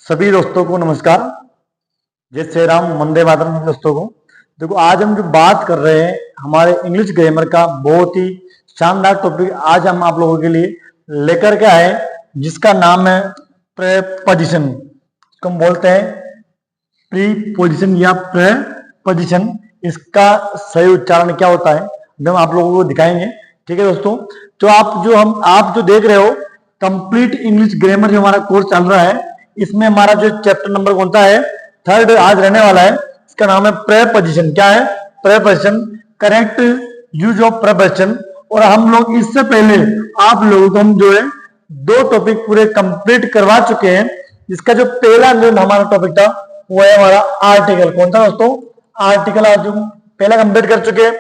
सभी दोस्तों को नमस्कार। जय श्री राम, वंदे मातरम। दोस्तों को देखो, आज हम जो बात कर रहे हैं हमारे इंग्लिश ग्रामर का बहुत ही शानदार टॉपिक आज हम आप लोगों के लिए लेकर के आए, जिसका नाम है प्रेपोजिशन। इसको हम बोलते हैं प्रीपोजिशन या प्रेपोजिशन। इसका सही उच्चारण क्या होता है हम आप लोगों को दिखाएंगे। ठीक है दोस्तों, तो आप जो देख रहे हो कंप्लीट इंग्लिश ग्रामर जो हमारा कोर्स चल रहा है, इसमें हमारा जो चैप्टर नंबर कौन सा है, थर्ड आज रहने वाला है। इसका नाम है प्रेपोजिशन। क्या है? Preposition, correct use of preposition. और हम लोग इससे पहले आप लोगों को हम जो है 2 टॉपिक पूरे कंप्लीट करवा चुके हैं। इसका जो पहला जो हमारा टॉपिक था वो है हमारा आर्टिकल। कौन सा दोस्तों? आर्टिकल आज हम पहला कंप्लीट कर चुके हैं।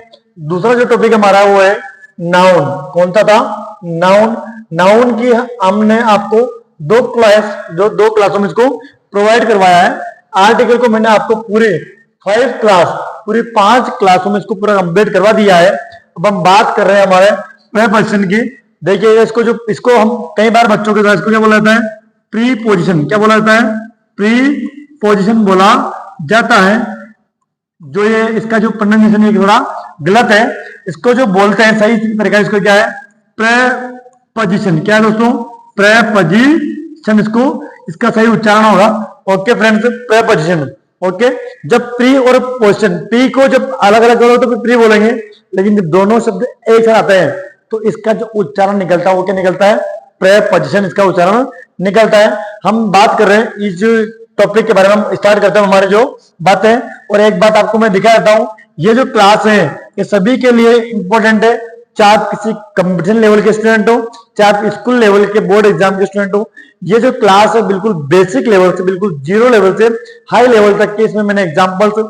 दूसरा जो टॉपिक हमारा वो है नाउन। कौन सा था? नाउन। नाउन की हमने आपको 2 क्लासों में इसको प्रोवाइड करवाया है। आर्टिकल को मैंने आपको पूरे 5 क्लासों में इसको पूरा कंप्लीट करवा दिया है। अब हम बात कर रहे हैं हमारे प्रेपोजिशन की। देखिए इसको हम कई बार बच्चों के साथ इसको क्या बोला जाता है? प्रीपोजिशन। क्या बोला जाता है? प्रीपोजिशन बोला जाता है। जो ये इसका जो प्रोनाउंसिएशन है थोड़ा गलत है। इसको जो बोलते हैं सही तरीका, इसको क्या है? प्रेपोजिशन। क्या है दोस्तों? प्रेपोजिशन। इसका सही उच्चारण होगा। Okay friends, preposition. ओके, जब प्री और पोजिशन, प्री को जब अलग अलग करो तो फिर प्री बोलेंगे, लेकिन जब दोनों शब्द एक साथ आते हैं तो इसका जो उच्चारण निकलता है वो क्या निकलता है? प्रेपोजिशन। इसका उच्चारण निकलता है। हम बात कर रहे हैं इस टॉपिक के बारे में। हम स्टार्ट करते हैं हमारे जो बातें। और एक बात आपको मैं दिखा देता हूं, ये जो क्लास है ये सभी के लिए इंपॉर्टेंट है। चाहे आप किसी कंपटीशन लेवल के स्टूडेंट हो, चाहे आप स्कूल लेवल के बोर्ड एग्जाम के स्टूडेंट हो, ये जो क्लास है बिल्कुल बेसिक लेवल से बिल्कुल 0 लेवल से हाई लेवल तक के इसमें मैंने एग्जांपल्स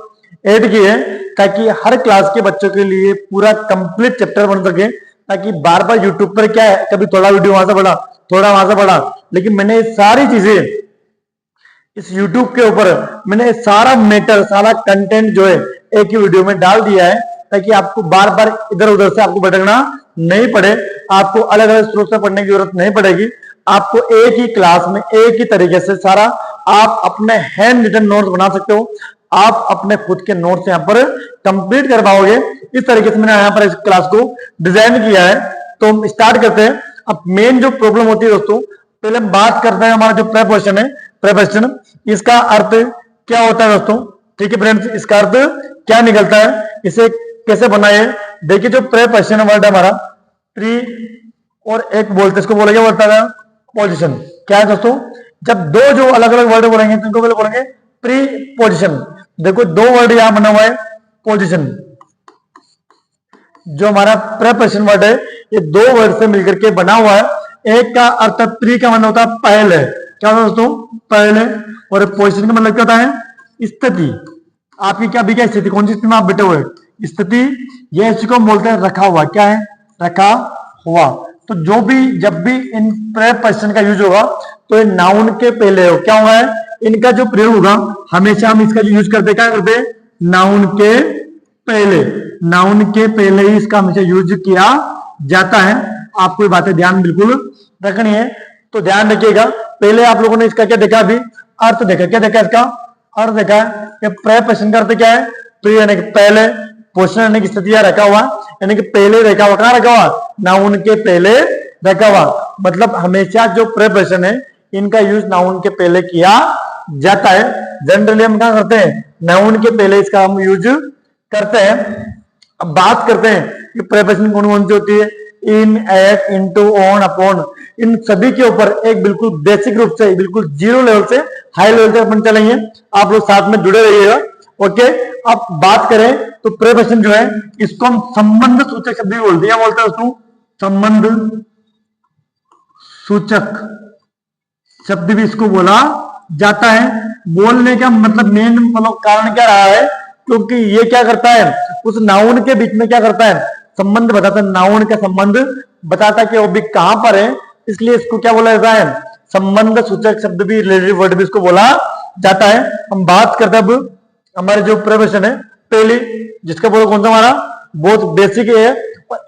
ऐड किए हैं, ताकि हर क्लास के बच्चों के लिए पूरा कंप्लीट चैप्टर बन सके। ताकि बार बार यूट्यूब पर क्या है, कभी थोड़ा वीडियो वहां से बढ़ा, थोड़ा वहां से बढ़ा, लेकिन मैंने सारी चीजें इस YouTube के ऊपर मैंने सारा मैटर, सारा कंटेंट जो है एक ही वीडियो में डाल दिया है, ताकि आपको बार बार इधर उधर से आपको भटकना नहीं पड़े। आपको अलग अलग स्रोत से पढ़ने की जरूरत नहीं पड़ेगी। आपको एक ही क्लास में एक ही तरीके से सारा आप अपने हैंड रिटन नोट्स बना सकते हो। आप अपने खुद के नोट्स यहाँ पर कंप्लीट कर पाओगे। इस तरीके से मैंने यहाँ पर इस क्लास को डिजाइन किया है। तो हम स्टार्ट करते हैं। अब मेन जो प्रॉब्लम होती है दोस्तों, पहले हम बात करते हैं हमारा जो प्रेपोजिशन है। प्रेपोजिशन, इसका अर्थ क्या होता है दोस्तों? ठीक है फ्रेंड्स, इसका अर्थ क्या निकलता है, इसे कैसे बनाए? देखिए, जो प्रेपोजिशन वर्ड है हमारा, प्री और एक बोलते, इसको बोलेंगे बोलता है पोजिशन। क्या है दोस्तों? जब 2 जो अलग अलग वर्ड बोलेंगे तो इनको बोलेंगे प्रीपोजिशन। देखो 2 वर्ड यहां बना हुआ है, पोजिशन। जो हमारा प्रेपोजिशन वर्ड है ये 2 वर्ड से मिलकर के बना हुआ है। एक का अर्थ प्री का मतलब होता है पहले। क्या होता है दोस्तों? पहले। और पोजिशन का मतलब क्या होता है? स्थिति। आपकी क्या भी क्या स्थिति, कौन सी स्थिति में आप बैठे हुए? स्थिति। यह इसी को हम बोलते हैं रखा हुआ। क्या है? रखा हुआ। तो जो भी जब भी इन प्रेपोजिशन का यूज होगा तो ये नाउन के पहले हो। क्या हुआ है? इनका जो प्रयोग होगा हमेशा हम इसका यूज करते क्या करते? नाउन के पहले। नाउन के पहले ही इसका हमेशा यूज किया जाता है। आपको ये बातें ध्यान बिल्कुल रखनी है, तो ध्यान रखिएगा। पहले आप लोगों ने इसका क्या देखा? अभी अर्थ देखा। क्या देखा? इसका अर्थ देखा कि प्रेपोजिशन का अर्थ क्या है? प्री यानी कि पहले, पोजिशन यानी कि स्थिति रखा हुआ, यानी कि पहले रखा हुआ। कहां रखा हुआ? नाउन के पहले रखा हुआ। मतलब हमेशा जो प्रेपोजिशन है इनका यूज नाउन के पहले किया जाता है। जनरली हम क्या करते हैं? नाउन के पहले इसका हम यूज करते हैं। अब बात करते हैं कि प्रेपोजिशन कौन कौन सी होती है। इन, एट, इनटू, ऑन, अपॉन, इन सभी के ऊपर एक बिल्कुल बेसिक रूप से बिल्कुल 0 लेवल से हाई लेवल तक अपन चलेंगे। आप लोग साथ में जुड़े रहिएगा। ओके, अब बात करें तो प्रेपोजिशन जो है इसको हम संबंध सूचक शब्द भी बोलते हैं। क्या बोलते हैं दोस्तों? संबंध सूचक शब्द भी इसको बोला जाता है। बोलने का मतलब मेन मतलब कारण क्या रहा है? क्योंकि ये क्या करता है, उस नाउन के बीच में क्या करता है? संबंध बताता है। नाउन का संबंध बताता है कि वो भी कहां पर है, इसलिए इसको क्या बोला जाता है? संबंध सूचक शब्द भी, रिलेटिव वर्ड भी इसको बोला जाता है। हम बात करते हैं अब हमारे जो प्रेपोजिशन है पहली, जिसका बोलो कौन सा हमारा बहुत बेसिक है।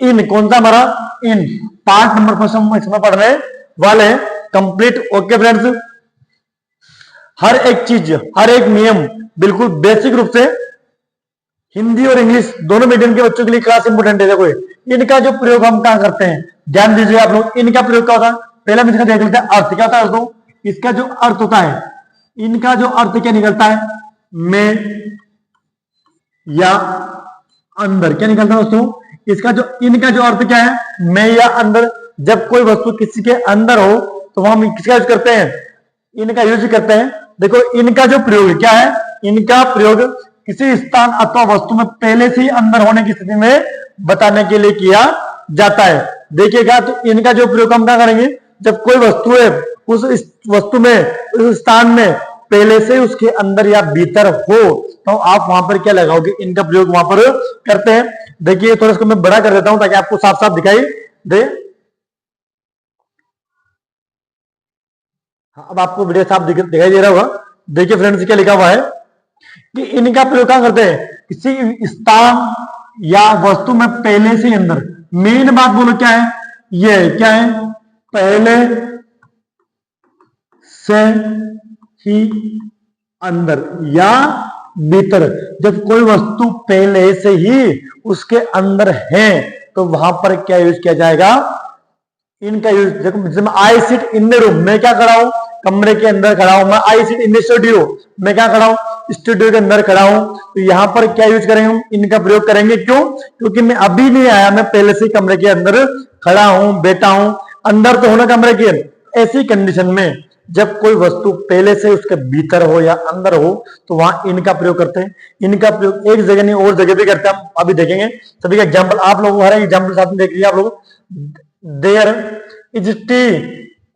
इन, कौन सा हमारा? इन। 5 नंबर पर हम इसमें पढ़ने वाले हैं कंप्लीट। ओके फ्रेंड्स, हर एक चीज, हर एक नियम बिल्कुल बेसिक रूप से हिंदी और इंग्लिश दोनों मीडियम के बच्चों के लिए क्लास इंपोर्टेंट है। देखो इनका जो प्रयोग हम कहां करते हैं, ध्यान दीजिए आप लोग। इनका प्रयोग क्या होता है, पहला हम इसका देख लेते हैं अर्थ। क्या होता है दोस्तों, इसका जो अर्थ होता है, इनका जो अर्थ क्या निकलता है, में या अंदर। क्या निकलता है दोस्तों, इसका जो इनका जो अर्थ क्या है, में या अंदर। जब कोई वस्तु किसी के अंदर हो तो वहां हम किसका यूज करते हैं, इनका यूज करते हैं। देखो इनका जो प्रयोग क्या है, इनका प्रयोग किसी स्थान अथवा वस्तु में पहले से ही अंदर होने की स्थिति में बताने के लिए किया जाता है। देखिएगा तो इनका जो प्रयोग हम क्या करेंगे, जब कोई वस्तु है उस वस्तु में, उस स्थान में पहले से उसके अंदर या भीतर हो तो आप वहां पर क्या लगाओगे, इनका प्रयोग वहां पर करते हैं। देखिए थोड़ा इसको मैं बड़ा कर देता हूं ताकि आपको साफ साफ दिखाई दे। अब आपको वीडियो साफ दिखाई दे रहा होगा। देखिए फ्रेंड्स क्या लिखा हुआ है कि इनका प्रयोग क्या करते हैं, किसी स्थान या वस्तु में पहले से अंदर। मेन बात बोलो क्या है, ये क्या है, पहले से ही अंदर या भीतर। जब कोई वस्तु पहले से ही उसके अंदर है तो वहां पर क्या यूज किया जाएगा, इनका यूज। देखो I sit in the room, मैं क्या खड़ा हूं, कमरे के अंदर खड़ा हूं। मैं I sit in the studio, मैं क्या खड़ा हूं, स्टूडियो के अंदर खड़ा हूं। तो यहां पर क्या यूज करेंगे, इनका प्रयोग करेंगे। क्यों, क्योंकि मैं अभी नहीं आया, मैं पहले से कमरे के अंदर खड़ा हूं, बैठा हूं। अंदर तो होना कमरे के। ऐसी कंडीशन में जब कोई वस्तु पहले से उसके भीतर हो या अंदर हो तो वहां इनका प्रयोग करते हैं। इनका प्रयोग एक जगह नहीं और जगह भी करते हैं, हम अभी देखेंगे सभी का एग्जाम्पल। आप लोग हर एग्जाम्पल साथ में देख लीजिए आप लोग। There is tea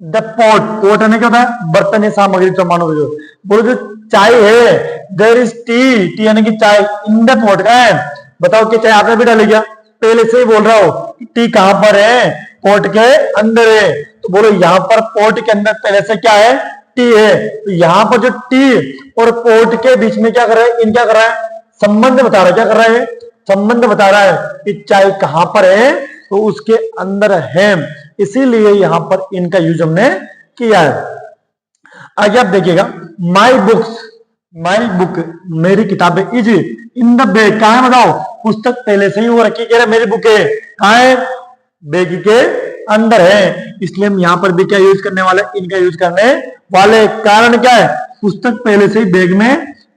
the pot, pot है क्या होता है, बर्तन या सामग्री जो मानो बोलो। जो चाय है, देयर इज टी, टी यानी कि चाय, इन द पॉट का है। बताओ कि चाय आपने भी डाली क्या, पहले से ही बोल रहा हो टी कहां पर है, पॉट के अंदर है। तो बोलो यहां पर पॉट के अंदर पहले से क्या है, टी है। तो यहां पर जो टी और पॉट के बीच में क्या कर रहा है, इन क्या कर रहा है, संबंध बता रहा है। क्या कर रहा है, संबंध बता रहा है कि चाय कहां पर है, तो उसके अंदर है। इसीलिए यहां पर इनका यूज हमने किया है। आगे आप देखिएगा, माई बुक्स, माई बुक, मेरी किताबें, इज इन द बैग, कहां है बताओ, पुस्तक पहले से ही वो रखी, कह रहे मेरी बुक है, कहां है, बैग के अंदर है। इसलिए हम यहां पर भी क्या यूज करने वाले, इनका यूज करने वाले। कारण क्या है, पुस्तक पहले से ही बैग में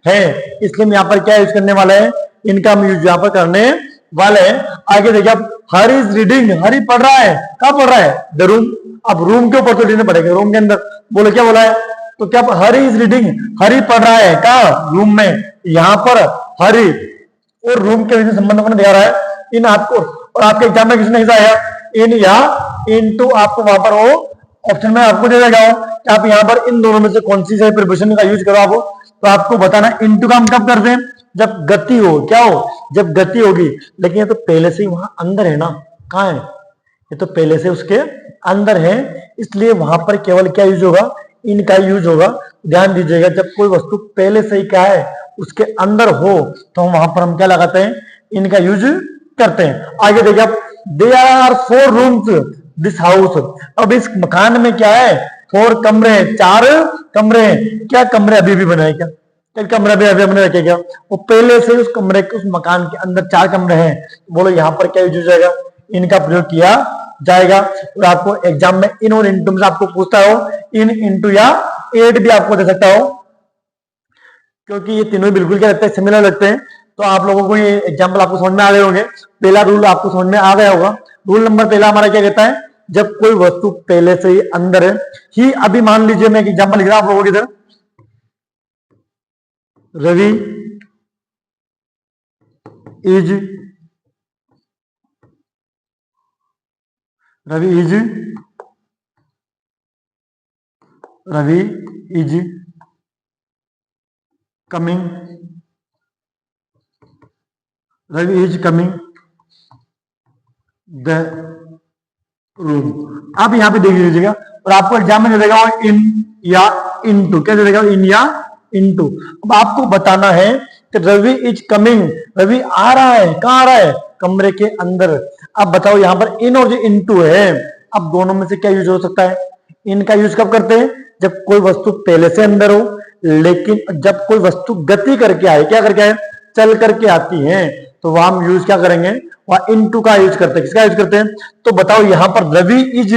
है, इसलिए हम यहां पर क्या यूज करने वाले हैं, इनका हम यूज यहां पर करने वाले हैं। आगे देखिए आप, हर इज रीडिंग, हरी पढ़ रहा है, कहां पढ़ रहा है, द रूम। अब रूम के ऊपर तो रीडिंग पड़ेगा, रूम के अंदर। बोलो क्या बोला है, तो क्या हरी इज रीडिंग, हरी पढ़ रहा है कहा, रूम में। यहां पर हरी और रूम के बीच संबंध को दिखा रहा है। इन आपको, और आपके एग्जाम में किसने आया, इन या इनटू, आपको वहां पर वो ऑप्शन में आपको दे देगा कि आप यहां पर इन दोनों में से कौन सी सही प्रिपोजिशन का यूज करो आप। तो आपको बताना इनटू का हम कब करते हैं, जब गति हो, क्या हो, जब गति होगी। लेकिन ये तो पहले से ही वहां अंदर है ना, कहां है, ये तो पहले से उसके अंदर है, इसलिए वहां पर केवल क्या यूज होगा, इनका यूज होगा। ध्यान दीजिएगा, जब कोई वस्तु पहले से ही क्या है, उसके अंदर हो तो वहां पर हम क्या लगाते हैं, इनका यूज करते हैं। आगे देखिए आप, there are 4 rooms this house. अब इस मकान में क्या है, 4 कमरे, 4 कमरे। क्या कमरे अभी भी बनाए, क्या कमरे भी अभी हमने रखे क्या, वो पहले से उस कमरे के, उस मकान के अंदर 4 कमरे हैं। बोलो यहाँ पर क्या यूज हो जाएगा, इनका प्रयोग किया जाएगा। और आपको एग्जाम में इन और इंटू में आपको पूछता हो, इन इंटू या एड भी आपको दे सकता हो, क्योंकि ये तीनों बिल्कुल क्या लगते हैं, सिमिलर लगते हैं। तो आप लोगों को ये एग्जाम्पल आपको समझ में आ गए होंगे। पहला रूल आपको समझ में आ गया होगा। रूल नंबर पहला हमारा क्या कहता है, जब कोई वस्तु पहले से ही अंदर है ही। अभी मान लीजिए मैं एक एग्जाम्पल लिख रहा हूं आप लोगों की इधर, Ravi is, Ravi is, Ravi is coming, Ravi is coming the room. आप यहां पे देख लीजिएगा और आपको एग्जाम में दे देगा इन या इनटू, क्या दे देगा, इन या इनटू। अब आपको बताना है कि रवि इज कमिंग, रवि आ रहा है, कहां आ रहा है, कमरे के अंदर। अब बताओ यहां पर इन और जो इनटू है, अब दोनों में से क्या यूज हो सकता है, इनका यूज कब करते हैं, जब कोई वस्तु पहले से अंदर हो लेकिन जब कोई वस्तु गति करके आए, क्या करके आए, चल करके आती है, तो वहां हम यूज क्या करेंगे, वहां इनटू का यूज करते हैं। किसका यूज करते हैं? तो बताओ यहां पर रवि इज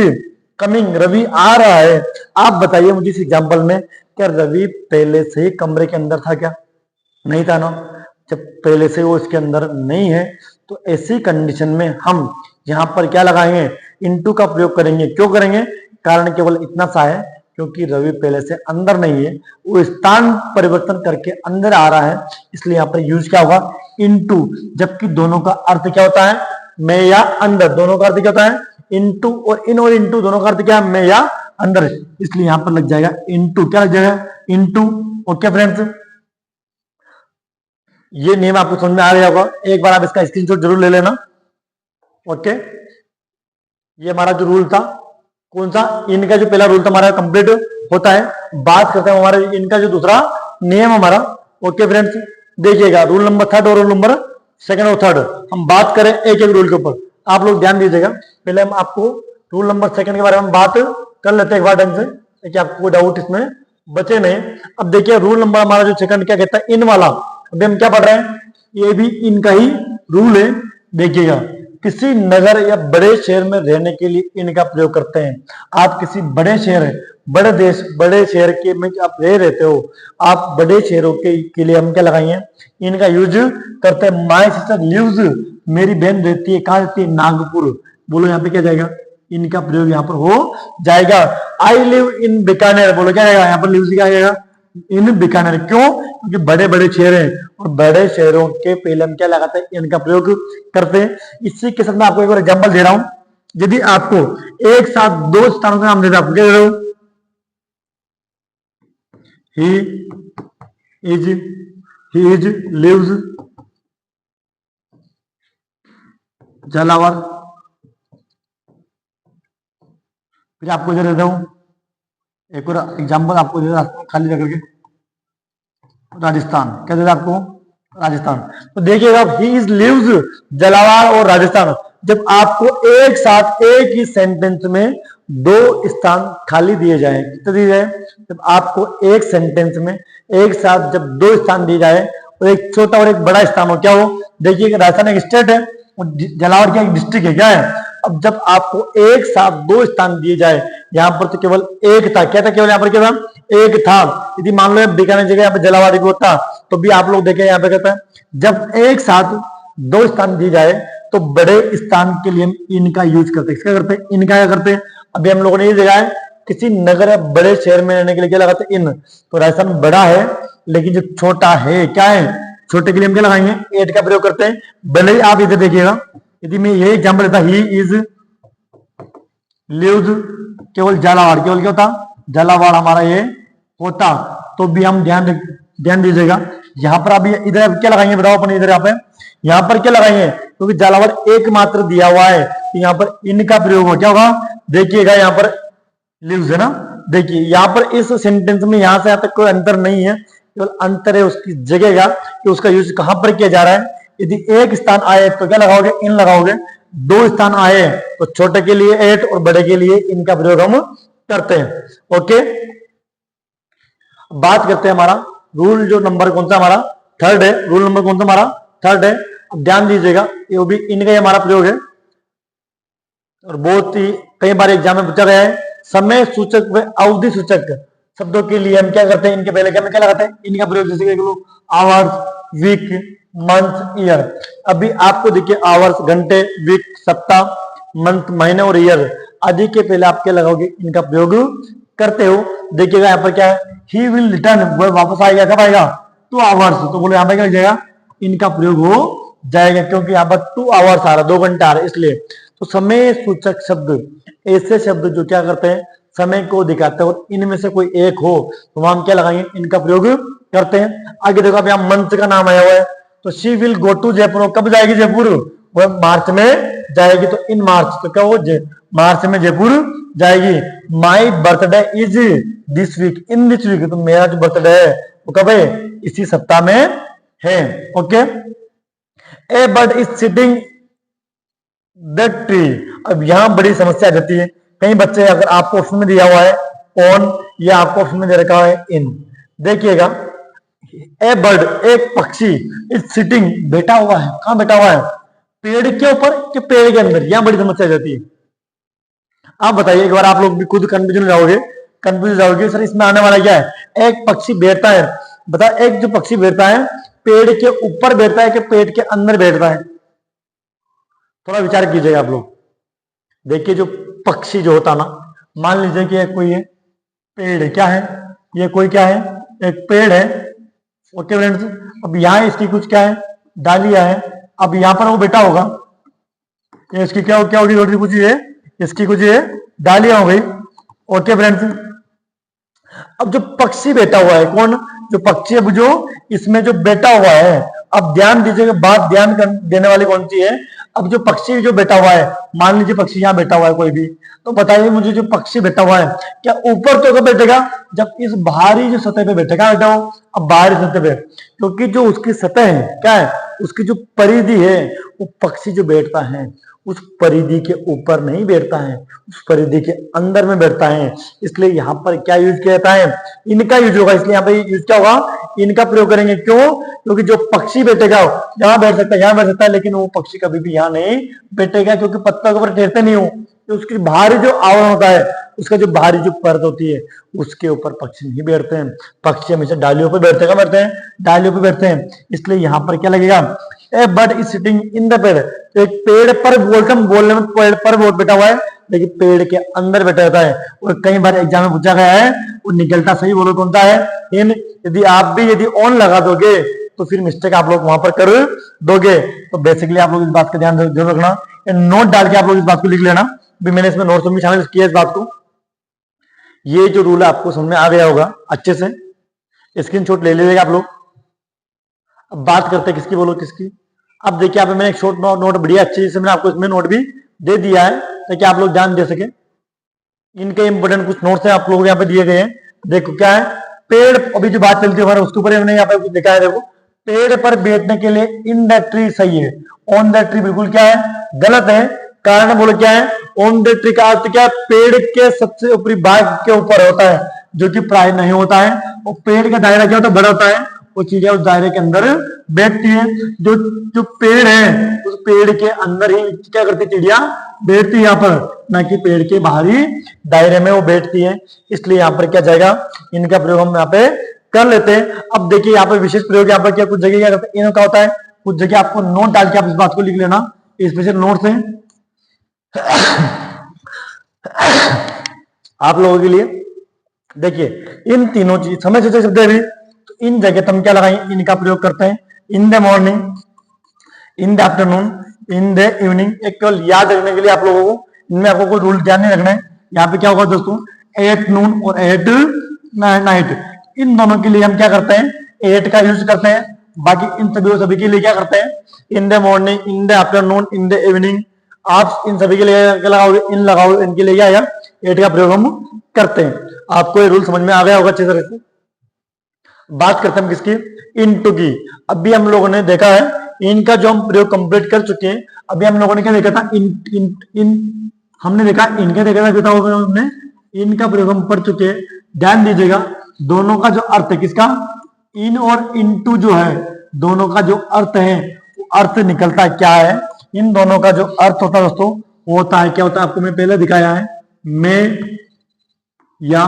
कमिंग, रवि आ रहा है। आप बताइए मुझे इस एग्जाम्पल में, क्या रवि पहले से ही कमरे के अंदर था क्या? नहीं था ना। जब पहले से वो इसके अंदर नहीं है तो ऐसी कंडीशन में हम यहां पर क्या लगाएंगे, इनटू का प्रयोग करेंगे। क्यों करेंगे? कारण केवल इतना सा है, क्योंकि रवि पहले से अंदर नहीं है, वो स्थान परिवर्तन करके अंदर आ रहा है, इसलिए यहां पर यूज क्या होगा, इनटू। जबकि दोनों का अर्थ क्या होता है, मैं या अंदर। दोनों का अर्थ क्या होता है, इनटू। और इन और इनटू दोनों का अर्थ क्या है, मैं या अंदर, इसलिए यहां पर लग जाएगा इनटू। क्या लग जाएगा, इनटू। ओके फ्रेंड्स, ये नियम आपको समझ में आ गया होगा। एक बार आप इसका स्क्रीनशॉट जरूर ले लेना। ओके, ये हमारा जो रूल था, कौन सा, इनका जो पहला रूल था हमारा कंप्लीट होता है। बात करते हैं हमारे इनका जो दूसरा नियम हमारा। ओके फ्रेंड्स, देखिएगा रूल नंबर थर्ड और रूल नंबर सेकंड और थर्ड हम बात करें एक एक रूल के ऊपर। आप लोग ध्यान दीजिएगा। पहले हम आपको रूल नंबर सेकंड के बारे में बात कर लेते हैं एक बार ढंग से, ताकि आपको कोई डाउट इसमें बचे नहीं। अब देखिए रूल नंबर हमारा जो सेकंड क्या कहता है, इन वाला। अभी हम क्या पढ़ रहे हैं, ये भी इनका ही रूल है। देखिएगा, किसी नगर या बड़े शहर में रहने के लिए इनका प्रयोग करते हैं। आप किसी बड़े शहर है, बड़े देश, बड़े शहर के में आप रह रहते हो, आप बड़े शहरों के लिए हम क्या लगाएंगे, इनका यूज करते हैं। माय सिस्टर लिव्स, मेरी बहन रहती है, कहाँ रहती है, नागपुर। बोलो यहाँ पे क्या जाएगा, इनका प्रयोग यहाँ पर हो जाएगा। आई लिव इन बीकानेर, बोलो क्या जाएगा, यहाँ पर लिव्स क्या जाएगा, इन बीकानेर। क्यों? क्योंकि बड़े बड़े शहर हैं और बड़े शहरों के पहले हम क्या लगाते हैं, इनका प्रयोग करते हैं। इसी के साथ मैं आपको एक और एग्जांपल दे रहा हूं। यदि आपको एक साथ दो स्थानों का नाम दे रहा हूं, क्या दे रहा हूं, ही इज लिव्स झालावाड़। फिर आपको इधर देता हूं एक और एग्जांपल, आपको दे रहा हूं खाली रख के, राजस्थान। क्या दे रहा आपको, राजस्थान। तो देखिएगा, ही इज लिव्स झालावाड़ और राजस्थान। जब आपको एक साथ एक ही सेंटेंस में दो स्थान खाली दिए जाए, कितने दिए जाए, जब आपको एक सेंटेंस में एक साथ जब दो स्थान दिए जाए और एक छोटा और एक बड़ा स्थान हो, क्या हो, देखिए राजस्थान एक स्टेट है और झालावाड़ क्या एक डिस्ट्रिक्ट है, क्या है। अब जब आपको एक साथ दो स्थान दिए जाए, यहाँ पर तो केवल एक था, क्या था, केवल यहाँ पर क्या था, एक था। यदि मान लो बीकानेर जगह यहाँ पे झालावाड़ को था, तो भी आप लोग देखें यहाँ पे कहता है, जब एक साथ दो स्थान दिए जाए तो बड़े स्थान के लिए हम इनका यूज करते हैं। क्या करते हैं, इनका क्या करते हैं। अभी हम लोगों ने ये देखा है, किसी नगर या बड़े शहर में रहने के लिए क्या लगाते हैं, इन। तो राजस्थान बड़ा है, लेकिन जो छोटा है, क्या है, छोटे के लिए हम क्या लगाएंगे, एट का प्रयोग करते हैं। भले ही आप इधर देखिएगा, यदि मैं यही एग्जाम्पल देता, ही इज लिव्स केवल झालावाड़, केवल क्या होता, झालावाड़ हमारा ये होता, तो भी हम ध्यान दीजिएगा। यहाँ पर अभी इधर क्या लगाएंगे, बताओ अपने इधर, यहाँ पर क्या लगाएंगे, क्योंकि झालावाड़ एकमात्र दिया हुआ है, तो यहाँ पर इनका प्रयोग हो, क्या होगा, देखिएगा यहाँ पर लिव्स है ना। देखिए यहाँ पर इस सेंटेंस में यहाँ से यहाँ तक कोई अंतर नहीं है, केवल अंतर है उसकी जगह का, कि उसका यूज कहां पर किया जा रहा है। यदि एक स्थान आए तो क्या लगाओगे, इन लगाओगे। दो स्थान आए तो छोटे के लिए एट और बड़े के लिए इनका प्रयोग हम करते हैं। ओके, बात करते हैं हमारा रूल जो नंबर कौन सा हमारा, थर्ड है। रूल नंबर कौन सा हमारा, थर्ड है। अब ध्यान दीजिएगा, ये भी इनका ही हमारा प्रयोग है और बहुत ही कई बार एग्जाम में पूछा गया है। समय सूचक व अवधि सूचक शब्दों के लिए हम क्या करते हैं, इनके पहले क्या लगाते हैं, इनका प्रयोग। जैसे कि आवर्स, वीक, मंथ, ईयर। अभी आपको देखिए आवर्स घंटे, वीक सप्ताह, मंथ महीने और ईयर आदि के पहले आप क्या लगाओगे, इनका प्रयोग करते हो। देखिएगा यहाँ पर क्या है, ही विल रिटर्न, वह वापस आएगा, कब आएगा, 2 आवर्स। तो बोलो यहाँ पर क्या हो जाएगा, इनका प्रयोग हो जाएगा, क्योंकि यहाँ पर 2 आवर्स आ रहा है, 2 घंटे आ रहा है, इसलिए। तो समय सूचक शब्द ऐसे शब्द जो क्या करते हैं, समय को दिखाते हैं, और इनमें से कोई एक हो तो वहां हम क्या लगाएंगे, इनका प्रयोग करते हैं। आगे देखो, अब यहाँ मंथ का नाम आया हुआ है, तो she will go to Jaipur, कब जाएगी जयपुर, वह मार्च में जाएगी, तो इन मार्च, तो क्या वो मार्च में जयपुर जाएगी। My birthday is this week, in this week, तो मेरा जो बर्थडे है वो कब है, इसी सप्ताह में है। Okay, A bird is sitting the tree. अब यहां बड़ी समस्या आ जाती है। कई बच्चे, अगर आपको ऑप्शन में दिया हुआ है ऑन या आपको ऑप्शन में दे रखा है इन, देखिएगा, ए बर्ड, एक पक्षी इज सिटिंग, बैठा हुआ है। कहां बैठा हुआ है? पेड़ के ऊपर कि पेड़ के अंदर? यहां बड़ी समस्या जाती है। आप बताइए, एक बार आप लोग भी खुद कंफ्यूजन जाओगे, कंफ्यूज जाओगे, सर इसमें आने वाला क्या है? एक पक्षी बैठता है, बता, एक जो पक्षी बैठता है पेड़ के ऊपर बैठता है कि पेड़ के अंदर बैठता है? थोड़ा विचार कीजिएगा आप लोग। देखिए, जो पक्षी जो होता ना, मान लीजिए कि कोई है पेड़, क्या है ये? कोई क्या है? एक पेड़ है। ओके फ्रेंड्स, अब यहाँ इसकी कुछ क्या है? डालियां है। अब यहाँ पर वो बैठा होगा, ये इसकी क्या होगी? रोटी कुछ ये, इसकी कुछ ये डालियां हो गई। ओके फ्रेंड्स, अब जो पक्षी बैठा हुआ है, कौन? जो पक्षी अब जो इसमें जो बैठा हुआ है, अब ध्यान दीजिएगा, बात ध्यान देने वाली कौन सी है? अब जो पक्षी जो बैठा हुआ है, मान लीजिए पक्षी यहाँ बैठा हुआ है कोई भी, तो बताइए मुझे, जो पक्षी बैठा हुआ है क्या ऊपर तो कब बैठेगा? जब इस बाहरी जो सतह पे बैठेगा बेटा वो। अब बाहरी सतह पे, क्योंकि जो उसकी सतह है क्या है, उसकी जो परिधि है, वो पक्षी जो बैठता है उस परिधि के ऊपर नहीं बैठता है, उस परिधि के अंदर में बैठता है। इसलिए यहाँ पर क्या यूज किया जाता है? इनका यूज होगा। इसलिए यहाँ पे यूज क्या होगा? इनका प्रयोग करेंगे। क्यों? क्योंकि जो पक्षी बैठेगा यहाँ बैठ सकता है, यहाँ बैठ सकता है, लेकिन वो पक्षी कभी भी यहाँ नहीं बैठेगा, क्योंकि पत्तों के ऊपर ठहरते नहीं हो। तो उसकी बाहरी जो आवरण होता है, उसका जो बाहरी जो परत होती है, उसके ऊपर पक्षी नहीं बैठते हैं। पक्षी हमेशा डालियों पर बैठते हैं। बैठते हैं डालियों पर बैठते हैं। इसलिए यहाँ पर क्या लगेगा? A bird is sitting in the ped. तो एक पेड़ पर बोलते हैं, बोलने में पेड़ पर बोल बैठा हुआ है, लेकिन पेड़ के अंदर बैठा रहता है। और कई बार एग्जाम में पूछा गया है, वो निकलता सही बोलो कौन सा है? इन। यदि आप भी यदि ऑन लगा दोगे तो फिर मिस्टेक आप लोग वहां पर कर दोगे। तो बेसिकली आप लोग इस बात का ध्यान जरूर रखना, नोट डाल के आप लोग इस बात को लिख लेना। भी मैंने इसमें नोट्स में शामिल किया इस बात को। ये जो रूल है आपको समझ में आ गया होगा अच्छे से, स्क्रीनशॉट ले लीजिएगा आप लोग। अब बात करते हैं किसकी, बोलो किसकी। अब देखिए, मैंने एक शॉर्ट नोट बढ़िया अच्छी से मैंने आपको इसमें नोट भी दे दिया है, ताकि आप लोग ध्यान दे सके। इनके इंपोर्टेंट कुछ नोट्स हैं आप लोग यहाँ पे दिए गए हैं। देखो क्या है, पेड़, अभी जो बात चलती है हमारे उसके ऊपर हमने यहाँ पे कुछ लिखा है। देखो, पेड़ पर बैठने के लिए इन द ट्री सही है, ऑन द ट्री बिल्कुल क्या है? गलत है। कारण बोलो क्या है? ऑन द ट्री का अर्थ क्या है? पेड़ के सबसे ऊपरी भाग के ऊपर होता है, जो कि प्राय नहीं होता है। और पेड़ का दायरा क्या होता है? बड़ा होता है। वो चिड़िया उस दायरे के अंदर बैठती है। जो जो पेड़ है, उस पेड़ के अंदर ही क्या करती चिड़िया? बैठती है यहाँ पर, ना कि पेड़ के बाहरी दायरे में वो बैठती है। इसलिए यहाँ पर क्या जाएगा? इनका प्रयोग हम यहाँ पे कर लेते हैं। अब देखिए, यहाँ पे विशेष प्रयोग यहाँ पर क्या, कुछ जगह क्या करते हैं, इनका होता है, कुछ जगह आपको नोट डाल के आप इस बात को लिख लेना, स्पेशल नोट से आप लोगों के लिए। देखिए, इन तीनों चीज समय से शब्द भी, तो इन जगह हम क्या लगाएंगे? इनका प्रयोग करते हैं। In the morning, in the afternoon, in the evening. एक केवल याद रखने के लिए आप लोगों को, इनमें आपको कोई रूल ध्यान नहीं रखना है। यहाँ पे क्या होगा दोस्तों? एट नून और एट नाइट, इन दोनों के लिए हम क्या करते हैं? एट का यूज करते हैं। बाकी इन सभी के लिए क्या करते हैं? In the morning, in the afternoon, in the evening. आप इन सभी के लिए क्या लगाओगे? इन लगाओगे। इनके लिए क्या आएगा? एट का प्रयोग हम करते हैं। आपको ये रूल समझ में आ गया होगा अच्छे तरह से। बात करते हैं हम किसकी? इनटू की। अभी हम लोगों ने देखा है, इनका जो हम प्रयोग कंप्लीट कर चुके हैं। अभी हम लोगों ने क्या देखा था? हमने देखा, इनका देखा था, हमने इनका प्रयोग हम पढ़ चुके हैं। ध्यान दीजिएगा, दोनों का जो अर्थ है किसका? इन और इनटू जो है, दोनों का जो अर्थ है, वो अर्थ निकलता है क्या है? इन दोनों का जो अर्थ होता है दोस्तों, वो होता है क्या होता है? आपको मैं पहले दिखाया है, में या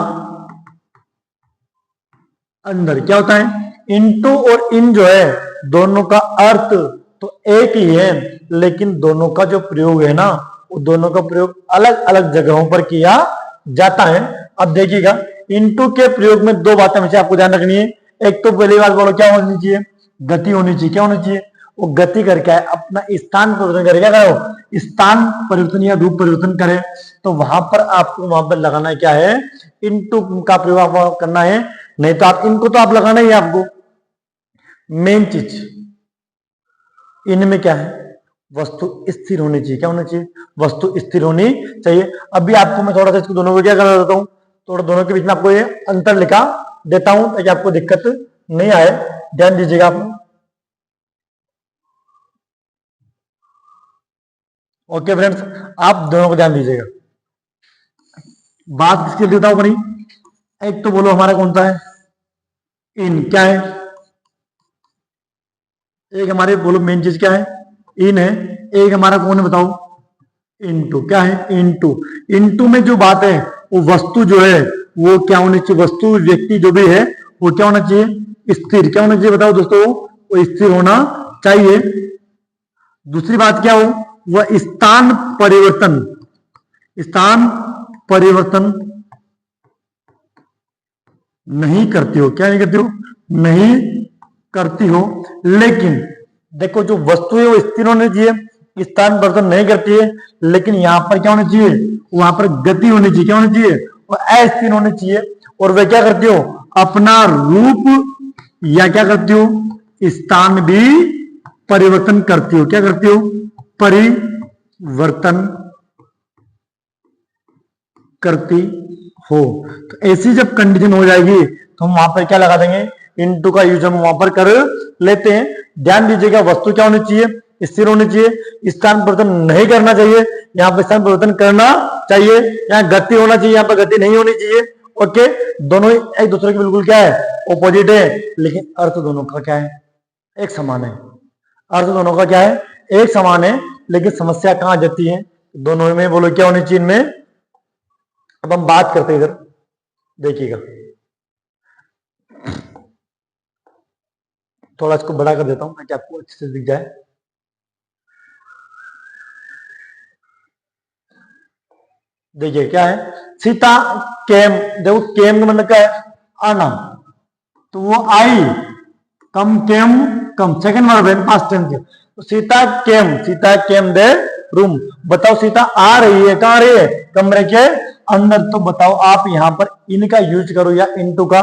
अंदर। क्या होता है? इनटू और इन जो है, दोनों का अर्थ तो एक ही है, लेकिन दोनों का जो प्रयोग है ना, वो दोनों का प्रयोग अलग अलग जगहों पर किया जाता है। अब देखिएगा, इनटू के प्रयोग में दो बातें हमेशा आपको ध्यान रखनी है। एक तो पहली बात बोलो, क्या होनी चाहिए? गति होनी चाहिए। क्या होनी चाहिए? वो गति करके आए, अपना स्थान परिवर्तन करे। क्या करो? स्थान परिवर्तन या रूप परिवर्तन करे। तो वहां पर आपको वहां पर लगाना क्या है? इनटू का प्रयोग आपको करना है। नहीं तो आप इनको तो आप लगाना ही है आपको। मेन चीज इनमें क्या है? वस्तु स्थिर होनी चाहिए। क्या होनी चाहिए? वस्तु स्थिर होनी चाहिए। अभी आपको मैं थोड़ा सा इसको दोनों को क्या कर देता हूं, थोड़ा दोनों के बीच में आपको ये अंतर लिखा देता हूं, ताकि आपको दिक्कत नहीं आए। ध्यान दीजिएगा आप। ओके फ्रेंड्स, आप दोनों को ध्यान दीजिएगा। बात किसकी देता हूं बनी? एक तो बोलो हमारा कौन सा है? इन क्या है, एक हमारे बोलो मेन चीज क्या है, इन है। एक हमारा कौन है बताओ, इनटू। क्या है, इनटू। इनटू में जो बात है वो वस्तु जो है वो क्या होनी चाहिए, वस्तु व्यक्ति जो भी है वो क्या होना चाहिए, स्थिर। क्या होना चाहिए बताओ दोस्तों, वो स्थिर होना चाहिए। दूसरी बात क्या हो, वह स्थान परिवर्तन, स्थान परिवर्तन नहीं करती हो। क्या नहीं करती हो, नहीं करती हो। लेकिन देखो जो वस्तु है वो स्थिर होनी चाहिए, स्थान परिवर्तन नहीं करती है। लेकिन यहां पर क्या होनी चाहिए, वहां पर गति होनी चाहिए। क्या होनी चाहिए, वो अस्थिर होनी चाहिए। और वे क्या करती हो, अपना रूप या क्या करती हो, स्थान भी परिवर्तन करती हो। क्या करती हो, परिवर्तन करती हो। तो ऐसी जब कंडीशन हो जाएगी तो हम वहां पर क्या लगा देंगे, इनटू का यूज हम वहां पर कर लेते हैं। ध्यान दीजिएगा, वस्तु क्या होनी चाहिए, स्थिर होनी चाहिए, स्थान परिवर्तन नहीं करना चाहिए। यहाँ पर स्थान परिवर्तन करना चाहिए, यहाँ गति होना चाहिए, यहाँ पर गति नहीं होनी चाहिए। ओके, दोनों एक दूसरे के बिल्कुल क्या है, ऑपोजिट है। लेकिन अर्थ दोनों का क्या है, एक समान है। अर्थ दोनों का क्या है, एक समान है। लेकिन समस्या कहां जाती है, दोनों में बोलो क्या होनी चाहिए इनमें। अब हम बात करते हैं इधर, देखिएगा थोड़ा इसको बड़ा कर देता हूं ताकि आपको अच्छे से दिख जाए। देखिए क्या है, सीता केम, देखो केम का मतलब क्या है, आना। तो वो आई, कम केम कम, सेकंड वर्ब है पास्ट टेंस के। तो सीता केम दे रूम। बताओ सीता आ रही है, कहां रही है, कमरे के अंदर। तो बताओ आप यहां पर इनका यूज करो या इनटू का,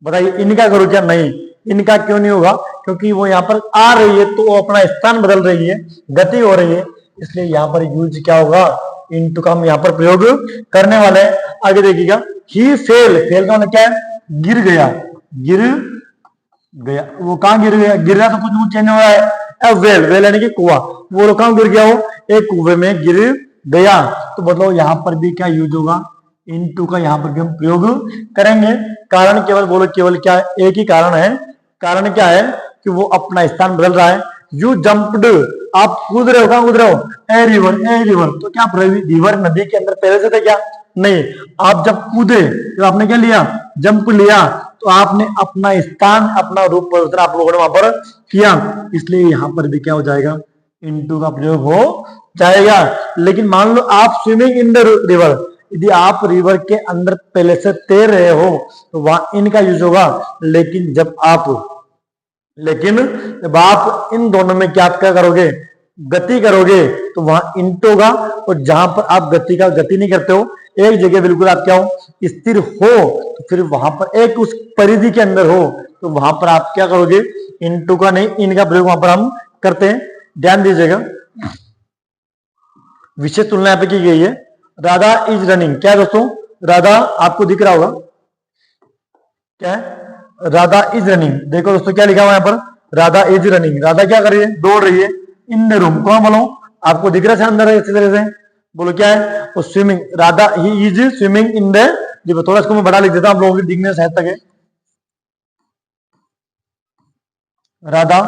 बताइए इनका करो क्या, नहीं इनका क्यों नहीं होगा, क्योंकि वो यहां पर आ रही है तो वो अपना स्थान बदल रही है, गति हो रही है। इसलिए यहां पर यूज क्या होगा, इनटू का हम यहां पर प्रयोग करने वाले हैं। आगे देखिएगा, ही फेल, फेल का मतलब क्या है, गिर गया, गिर गया। वो कहां गिर गया, गिर रहा तो कुछ चेंज हो रहा है। वेल, वेल यानी कि कुआं, वो कहां गिर गया, हो एक कुएं में गिर गया। तो मतलब यहां पर भी क्या यूज होगा, इनटू का यहां पर भी हम प्रयोग करेंगे। कारण केवल बोलो, केवल क्या है, एक ही कारण है। कारण क्या है कि वो अपना स्थान बदल रहा है। यू जंप्ड, आप कूद रहे हो, कहां कूद रहे हो, ए रिवर, ए रिवर। तो क्या रिवर नदी के अंदर पहले से थे क्या, नहीं। आप जब कूदे तो आपने क्या लिया, जंप लिया। तो आपने अपना स्थान, अपना रूप परिवर्तन आप लोगों ने वहां पर किया। इसलिए यहां पर भी क्या हो जाएगा, इनटू का प्रयोग हो जाएगा। लेकिन मान लो आप स्विमिंग इन द रिवर, यदि आप रिवर के अंदर पहले से तैर रहे हो तो वहां इनका यूज होगा। लेकिन जब आप इन दोनों में क्या करोगे, गति करोगे, तो वहां इंटू होगा। और जहां पर आप गति नहीं करते हो, एक जगह बिल्कुल आप क्या हो, स्थिर हो, तो फिर वहां पर एक उस परिधि के अंदर हो, तो वहां पर आप क्या करोगे, इंटू का नहीं इनका प्रयोग वहां पर हम करते हैं। ध्यान दीजिएगा, विषय तुलना यहाँ पे की गई है। राधा इज रनिंग, क्या है दोस्तों, राधा आपको दिख रहा होगा, क्या है, राधा इज रनिंग। देखो दोस्तों क्या लिखा हुआ है यहाँ पर, राधा इज रनिंग। राधा क्या कर रही है, दौड़ रही है। इन द रूम, कौन बोलो, आपको दिख रहा है अंदर है, इसी तरह से बोलो क्या है, वो swimming. Radha he is swimming in the river. थोड़ा इसको मैं बड़ा लिख देता हूं आप लोगों के दिखने से तक है। Radha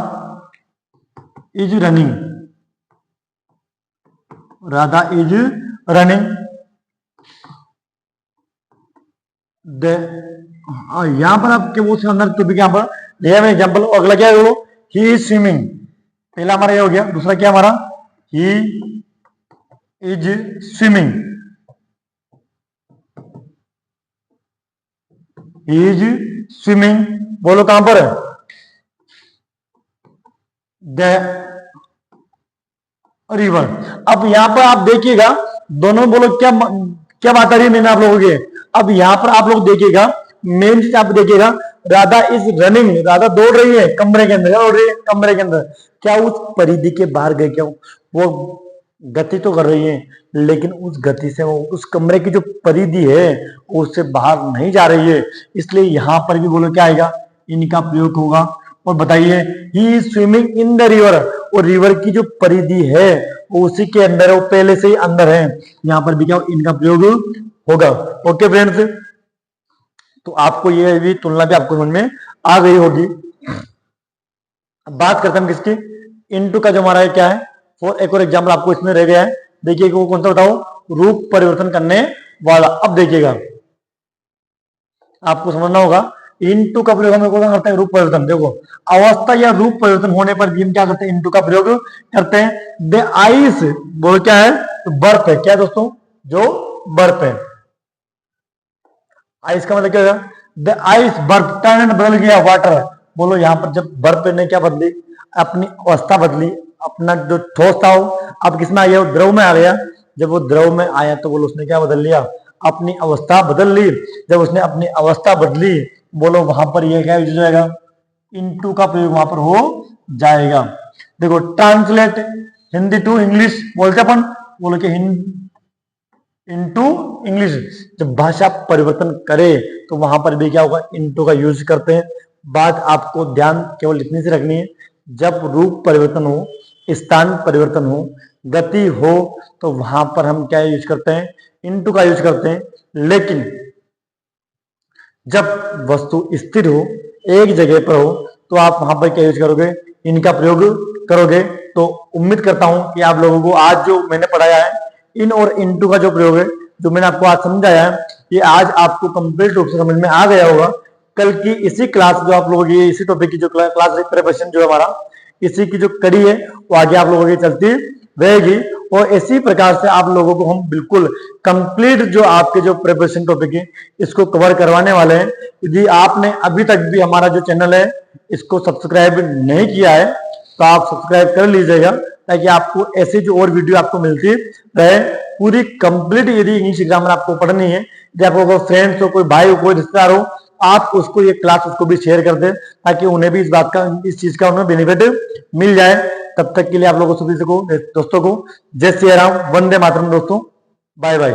is running, Radha is running यहां पर आपके वो अंदर यहां पर एग्जाम्पल। अगला क्या है, ही इज स्विमिंग, पहला हमारा ये हो गया। दूसरा क्या हमारा, he is swimming, he is swimming, बोलो कहां पर है, द रिवर। अब यहां पर आप देखिएगा, दोनों बोलो क्या क्या बात आ रही है मैंने आप लोगों के। अब यहां पर आप लोग देखिएगा, मेन चीज आप देखिएगा, राधा इज रनिंग, राधा दौड़ रही है कमरे के अंदर, दौड़ रही है कमरे के अंदर। क्या उस परिधि के बाहर गए, क्या वो गति तो कर रही है, लेकिन उस गति से वो उस कमरे की जो परिधि है उससे बाहर नहीं जा रही है। इसलिए यहां पर भी बोलो क्या आएगा, इनका प्रयोग होगा। और बताइए, he is swimming in the river, और रिवर की जो परिधि है वो उसी के अंदर है, वो पहले से ही अंदर है। यहां पर भी क्या इनका प्रयोग होगा। ओके फ्रेंड्स, तो आपको ये भी तुलना भी आपको समझ में आ गई होगी। अब बात करते हैं हम किसकी, इनटू का जो हमारा क्या है, फॉर एक और एग्जाम्पल आपको इसमें रह गया है। देखिए वो कौन सा बताओ, रूप परिवर्तन करने वाला। अब देखिएगा आपको समझना होगा, इनटू का प्रयोग हम लोग करते हैं रूप परिवर्तन। देखो अवस्था या रूप परिवर्तन होने पर भी हम क्या करते हैं, इनटू का प्रयोग करते हैं। द आइस वो क्या है, तो बर्फ है। क्या दोस्तों, जो बर्फ है। आइस का मतलब क्या होगा, द आइस बर्फ टर्न बदल गया वाटर। बोलो यहाँ पर जब बर्फ ने क्या बदली, अपनी अवस्था बदली, अपना जो ठोस था वो अब किसमें आ गया, द्रव में आ गया। जब वो द्रव में आया तो बोलो उसने क्या बदल लिया, अपनी अवस्था बदल ली। जब उसने अपनी अवस्था बदली, बोलो वहां पर ये क्या यूज हो जाएगा, इनटू का प्रयोग वहां पर हो जाएगा। देखो ट्रांसलेट हिंदी टू इंग्लिश बोलते अपन, बोलो कि इनटू इंग्लिश। जब भाषा परिवर्तन करे तो वहां पर भी क्या होगा, इनटू का यूज करते हैं। बात आपको ध्यान केवल इतनी सी रखनी है, जब रूप परिवर्तन हो, स्थान परिवर्तन हो, गति हो, तो वहां पर हम क्या यूज करते हैं, इनटू का यूज करते हैं। लेकिन जब वस्तु स्थिर हो, एक जगह पर हो, तो आप वहां पर क्या यूज करोगे, इनका प्रयोग करोगे। तो उम्मीद करता हूं कि आप लोगों को आज जो मैंने पढ़ाया है, इन और इनटू का जो प्रयोग है, जो मैंने आपको आज समझाया है, ये आज आपको कंप्लीट रूप से समझ में आ गया होगा। कल की इसी क्लास जो आप लोगों की इसी टॉपिक की जो क्लास प्रिपरेशन जो हमारा इसी की जो कड़ी है, वो आगे आप लोगों की चलती रहेगी। और इसी प्रकार से आप लोगों को हम बिल्कुल कंप्लीट जो आपके जो प्रिपरेशन टॉपिक है, इसको कवर करवाने वाले हैं। यदि आपने अभी तक भी हमारा जो चैनल है इसको सब्सक्राइब नहीं किया है, तो आप सब्सक्राइब कर लीजिएगा, ताकि आपको ऐसे जो और वीडियो आपको मिलती रहे पूरी कंप्लीट। यदि इंग्लिश ग्रामर आपको पढ़नी है, यदि आपको फ्रेंड्स हो, कोई भाई हो, कोई रिश्तेदार हो, आप उसको ये क्लास उसको भी शेयर कर दें, ताकि उन्हें भी इस बात का, इस चीज का उन्हें बेनिफिट मिल जाए। तब तक के लिए आप लोगों सभी को दोस्तों को जय श्री राम, वंदे मातरम दोस्तों, बाय बाय।